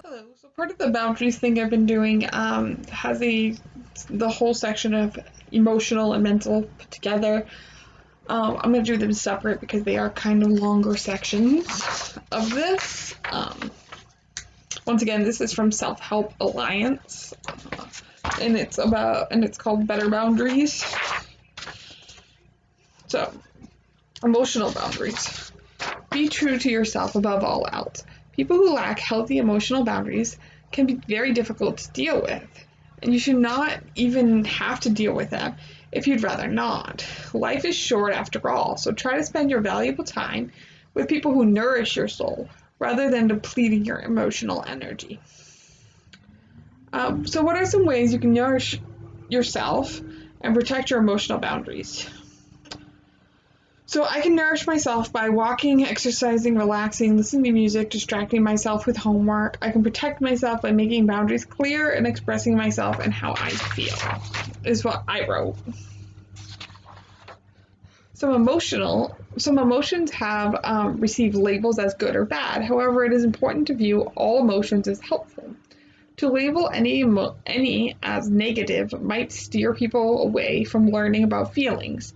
Hello. So part of the boundaries thing I've been doing has the whole section of emotional and mental put together. I'm gonna do them separate because they are kind of longer sections of this. Once again, this is from Self Help Alliance, and it's called Better Boundaries. So, emotional boundaries. Be true to yourself above all else. People who lack healthy emotional boundaries can be very difficult to deal with, and you should not even have to deal with them if you'd rather not. Life is short after all, so try to spend your valuable time with people who nourish your soul rather than depleting your emotional energy. So, what are some ways you can nourish yourself and protect your emotional boundaries? So I can nourish myself by walking, exercising, relaxing, listening to music, distracting myself with homework. I can protect myself by making boundaries clear and expressing myself and how I feel, is what I wrote. Some emotions have received labels as good or bad. However, it is important to view all emotions as helpful. To label any as negative might steer people away from learning about feelings,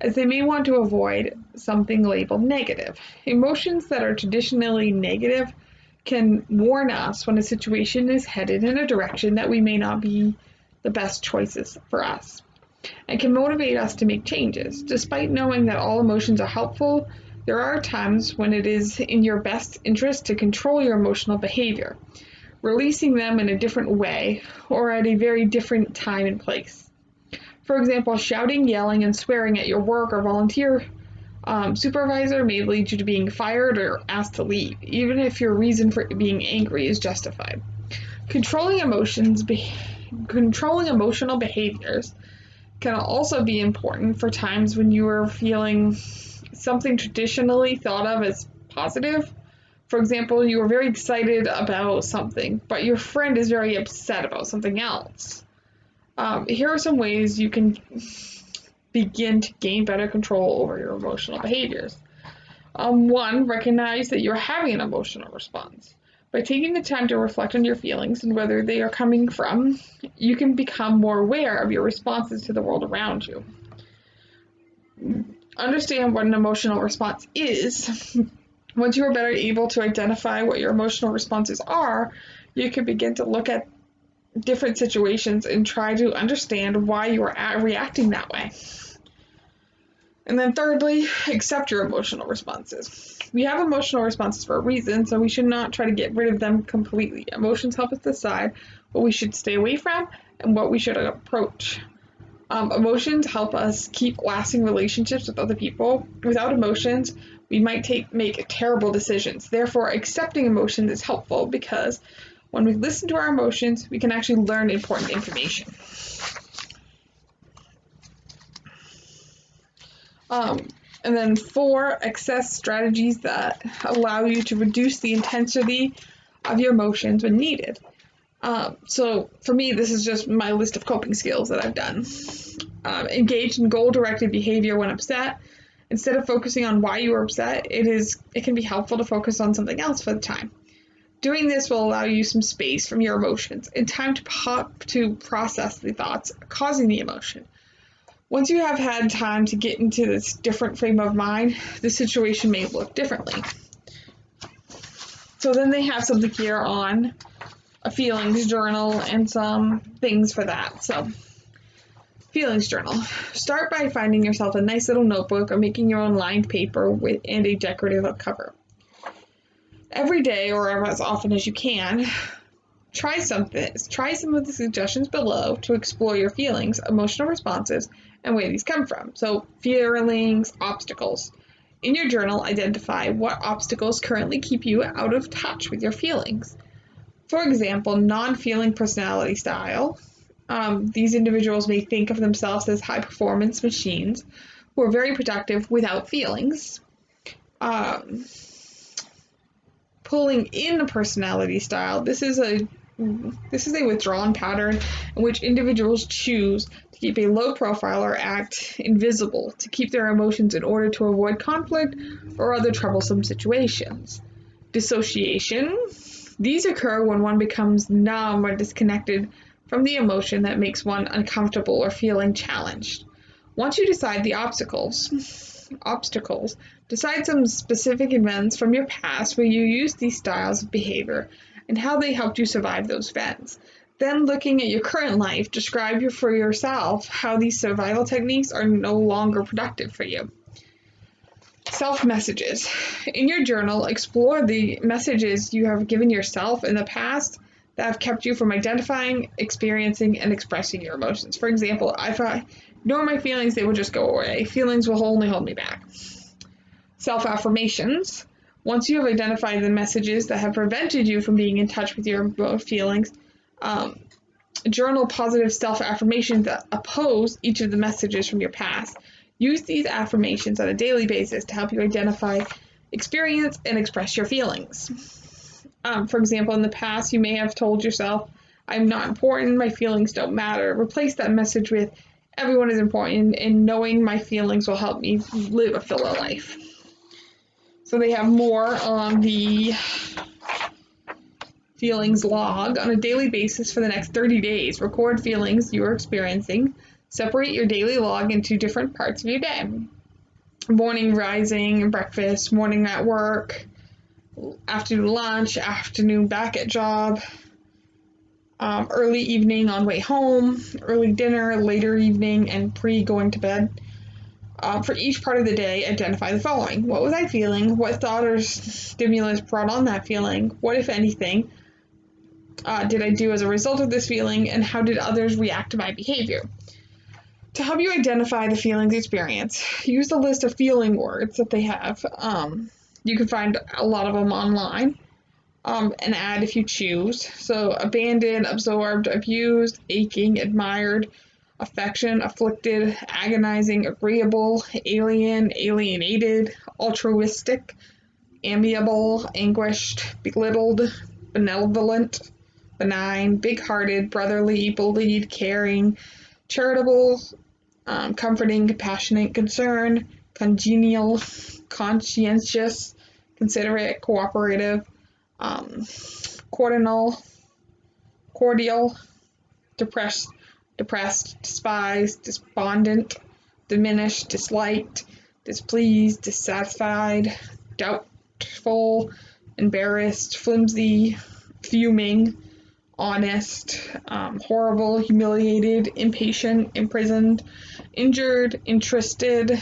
as they may want to avoid something labeled negative. Emotions that are traditionally negative can warn us when a situation is headed in a direction that we may not be the best choices for us, and can motivate us to make changes. Despite knowing that all emotions are helpful, there are times when it is in your best interest to control your emotional behavior, releasing them in a different way or at a very different time and place. For example, shouting, yelling, and swearing at your work or volunteer supervisor may lead you to being fired or asked to leave, even if your reason for being angry is justified. Controlling controlling emotional behaviors can also be important for times when you are feeling something traditionally thought of as positive. For example, you are very excited about something, but your friend is very upset about something else. Here are some ways you can begin to gain better control over your emotional behaviors. One, recognize that you're having an emotional response. By taking the time to reflect on your feelings and whether they are coming from, you can become more aware of your responses to the world around you. Understand what an emotional response is. Once you are better able to identify what your emotional responses are, you can begin to look at different situations and try to understand why you are reacting that way. And then thirdly, accept your emotional responses. We have emotional responses for a reason, so we should not try to get rid of them completely. Emotions help us decide what we should stay away from and what we should approach. Emotions help us keep lasting relationships with other people. Without emotions, we might make terrible decisions. Therefore, accepting emotions is helpful because when we listen to our emotions, we can actually learn important information. And then 4, access strategies that allow you to reduce the intensity of your emotions when needed. So for me, this is just my list of coping skills that I've done. Engage in goal-directed behavior when upset. Instead of focusing on why you are upset, it can be helpful to focus on something else for the time. Doing this will allow you some space from your emotions and time to process the thoughts causing the emotion. Once you have had time to get into this different frame of mind, the situation may look differently. So then they have something here on a feelings journal and some things for that. So, feelings journal. Start by finding yourself a nice little notebook or making your own lined paper and a decorative cover. Every day or as often as you can, try some of the suggestions below to explore your feelings, emotional responses, and where these come from. So, feelings, obstacles. In your journal, identify what obstacles currently keep you out of touch with your feelings. For example, non-feeling personality style. These individuals may think of themselves as high-performance machines who are very productive without feelings. Pulling in a personality style. This is a withdrawn pattern in which individuals choose to keep a low profile or act invisible to keep their emotions in order to avoid conflict or other troublesome situations. Dissociation. These occur when one becomes numb or disconnected from the emotion that makes one uncomfortable or feeling challenged. Once you decide the obstacles, decide some specific events from your past where you use these styles of behavior and how they helped you survive those events. Then, looking at your current life, describe for yourself how these survival techniques are no longer productive for you. Self-messages. In your journal, explore the messages you have given yourself in the past that have kept you from identifying, experiencing, and expressing your emotions. For example, if I ignore my feelings, they will just go away. Feelings will only hold me back. Self-affirmations. Once you have identified the messages that have prevented you from being in touch with your feelings, journal positive self-affirmations that oppose each of the messages from your past. Use these affirmations on a daily basis to help you identify, experience, and express your feelings. For example, in the past, you may have told yourself, I'm not important, my feelings don't matter. Replace that message with, everyone is important, and knowing my feelings will help me live a fuller life. So they have more on the feelings log. On a daily basis for the next 30 days. Record feelings you are experiencing. Separate your daily log into different parts of your day. Morning rising, breakfast, morning at work, afternoon lunch, afternoon back at job, early evening on way home, early dinner, later evening, and pre-going to bed. For each part of the day, identify the following. What was I feeling? What thought or stimulus brought on that feeling? What, if anything, did I do as a result of this feeling? And how did others react to my behavior? To help you identify the feelings experience, use the list of feeling words that they have. You can find a lot of them online, and add if you choose. So abandoned, absorbed, abused, aching, admired, affection, afflicted, agonizing, agreeable, alien, alienated, altruistic, amiable, anguished, belittled, benevolent, benign, big-hearted, brotherly, bullied, caring, charitable, comforting, compassionate, concerned, congenial, conscientious, considerate, cooperative, cordial, depressed, despised, despondent, diminished, disliked, displeased, dissatisfied, doubtful, embarrassed, flimsy, fuming, honest, horrible, humiliated, impatient, imprisoned, injured, interested,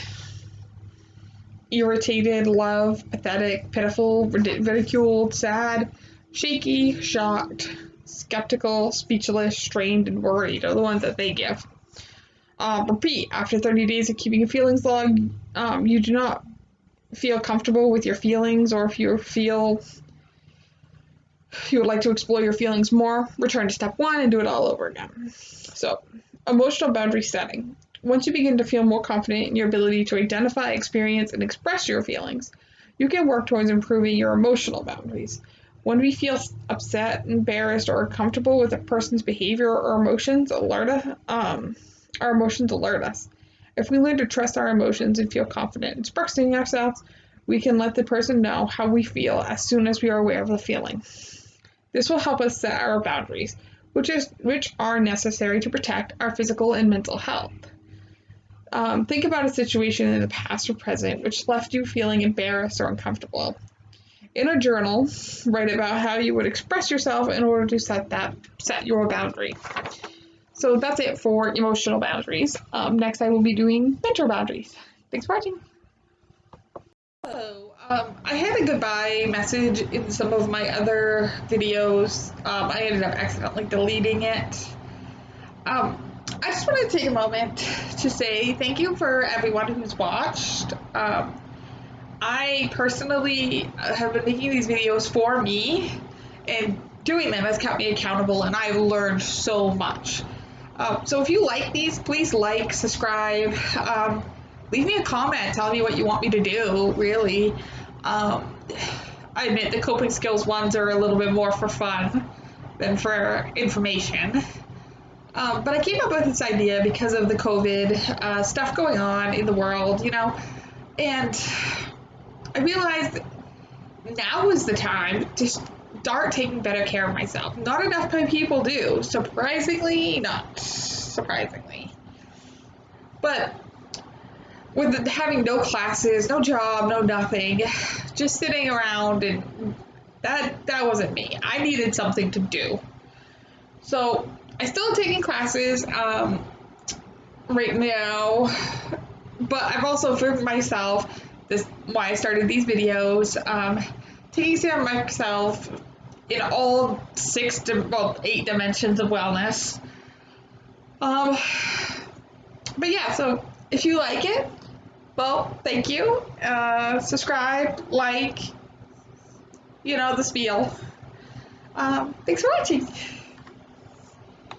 irritated, love, pathetic, pitiful, ridiculed, sad, shaky, shocked, skeptical, speechless, strained, and worried are the ones that they give. Repeat. After 30 days of keeping a feelings log, you do not feel comfortable with your feelings, or if you feel you would like to explore your feelings more, return to step 1 and do it all over again. So, emotional boundary setting. Once you begin to feel more confident in your ability to identify, experience, and express your feelings, you can work towards improving your emotional boundaries. When we feel upset, embarrassed, or uncomfortable with a person's behavior or emotions, our emotions alert us. If we learn to trust our emotions and feel confident in expressing ourselves, we can let the person know how we feel as soon as we are aware of the feeling. This will help us set our boundaries, which are necessary to protect our physical and mental health. Think about a situation in the past or present which left you feeling embarrassed or uncomfortable. In a journal, write about how you would express yourself in order to set your boundary. So that's it for emotional boundaries. Next, I will be doing mental boundaries. Thanks for watching. Hello. I had a goodbye message in some of my other videos. I ended up accidentally deleting it. I just want to take a moment to say thank you for everyone who's watched. I personally have been making these videos for me, and doing them has kept me accountable, and I've learned so much. So if you like these, please like, subscribe, leave me a comment, tell me what you want me to do, really. I admit the coping skills ones are a little bit more for fun than for information. But I came up with this idea because of the COVID stuff going on in the world, and I realized now is the time to start taking better care of myself. Not enough people do. Surprisingly, not surprisingly. But with having no classes, no job, no nothing, just sitting around, and that wasn't me. I needed something to do. So I still taking classes right now, but I've also for myself, this why I started these videos, taking care of myself in all 8 dimensions of wellness. But yeah, so if you like it, well, thank you. Subscribe, like, the spiel. Thanks for watching.